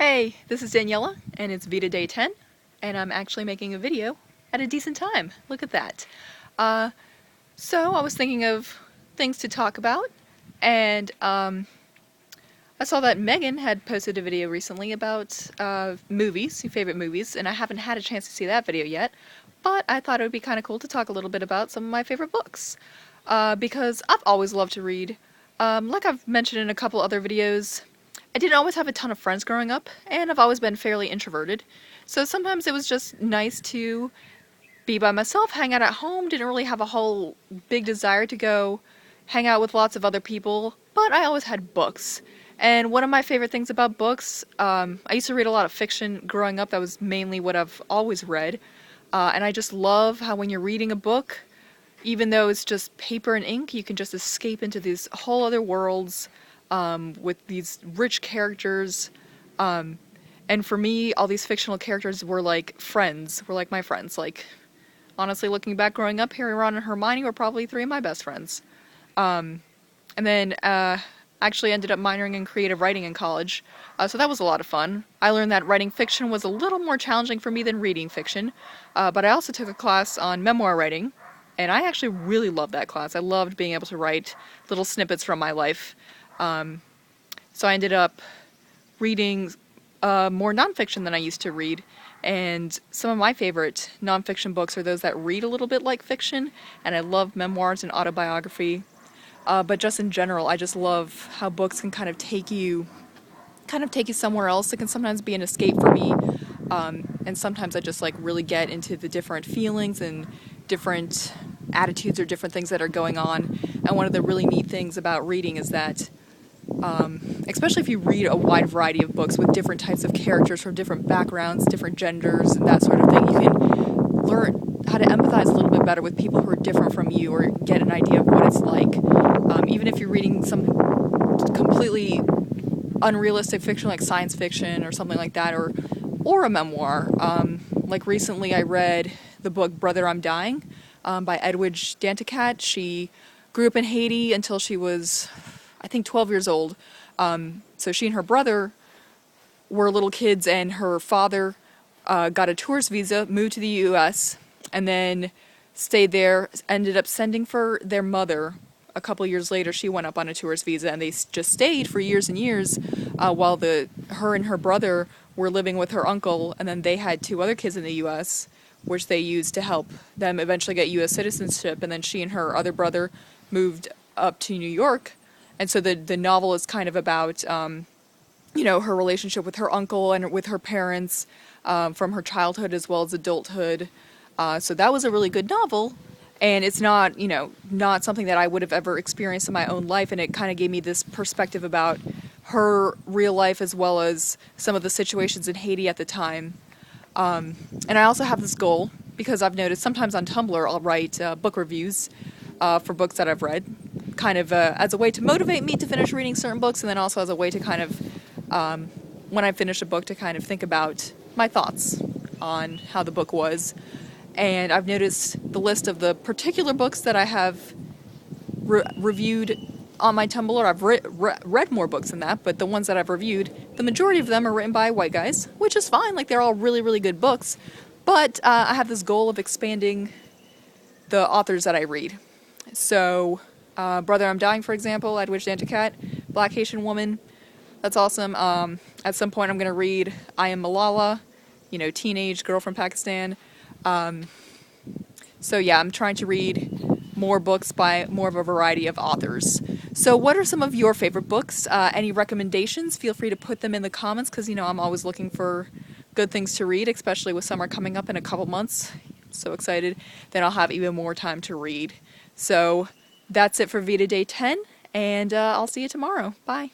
Hey, this is Daniela, and it's VEDA Day 10, and I'm actually making a video at a decent time. Look at that. So I was thinking of things to talk about, and I saw that Megan had posted a video recently about movies, your favorite movies, and I haven't had a chance to see that video yet, but I thought it would be kind of cool to talk a little bit about some of my favorite books, because I've always loved to read. Like I've mentioned in a couple other videos, I didn't always have a ton of friends growing up, and I've always been fairly introverted, so sometimes it was just nice to be by myself, hang out at home, didn't really have a whole big desire to go hang out with lots of other people, but I always had books. And one of my favorite things about books, I used to read a lot of fiction growing up. That was mainly what I've always read, and I just love how when you're reading a book, even though it's just paper and ink, you can just escape into these whole other worlds, with these rich characters, and for me, all these fictional characters were like friends, were like my friends. Like, honestly, looking back growing up, Harry, Ron, and Hermione were probably three of my best friends. And then, actually ended up minoring in creative writing in college, so that was a lot of fun. I learned that writing fiction was a little more challenging for me than reading fiction, but I also took a class on memoir writing, and I actually really loved that class. I loved being able to write little snippets from my life. So I ended up reading more nonfiction than I used to read, and some of my favorite nonfiction books are those that read a little bit like fiction, and I love memoirs and autobiography, but just in general, I just love how books can kind of take you somewhere else. It can sometimes be an escape for me, and sometimes I just like really get into the different feelings and different attitudes or different things that are going on. And one of the really neat things about reading is that especially if you read a wide variety of books with different types of characters from different backgrounds, different genders, and that sort of thing, you can learn how to empathize a little bit better with people who are different from you, or get an idea of what it's like. Even if you're reading some completely unrealistic fiction like science fiction or something like that, or a memoir. Like recently I read the book Brother, I'm Dying, by Edwidge Danticat. She grew up in Haiti until she was, I think, 12 years old. So she and her brother were little kids, and her father got a tourist visa, moved to the U.S., and then stayed there, ended up sending for their mother. A couple years later, she went up on a tourist visa, and they just stayed for years and years while her and her brother were living with her uncle, and then they had two other kids in the U.S., which they used to help them eventually get U.S. citizenship, and then she and her other brother moved up to New York. And so the novel is kind of about, her relationship with her uncle and with her parents, from her childhood as well as adulthood. So that was a really good novel, and it's not something that I would have ever experienced in my own life, and it kind of gave me this perspective about her real life as well as some of the situations in Haiti at the time. And I also have this goal, because I've noticed sometimes on Tumblr I'll write book reviews for books that I've read, kind of as a way to motivate me to finish reading certain books, and then also as a way to kind of, when I finish a book, to kind of think about my thoughts on how the book was. And I've noticed the list of the particular books that I have reviewed on my Tumblr. I've read more books than that, but the ones that I've reviewed, the majority of them are written by white guys, which is fine. Like, they're all really, really good books. But I have this goal of expanding the authors that I read. So, Brother, I'm Dying, for example, Edwidge Danticat, Black Haitian woman. That's awesome. At some point I'm going to read I Am Malala, teenage girl from Pakistan. So yeah, I'm trying to read more books by more of a variety of authors. So what are some of your favorite books? Any recommendations? Feel free to put them in the comments, because, I'm always looking for good things to read, especially with summer coming up in a couple months. I'm so excited. Then I'll have even more time to read. So that's it for VEDA Day 10, and I'll see you tomorrow. Bye.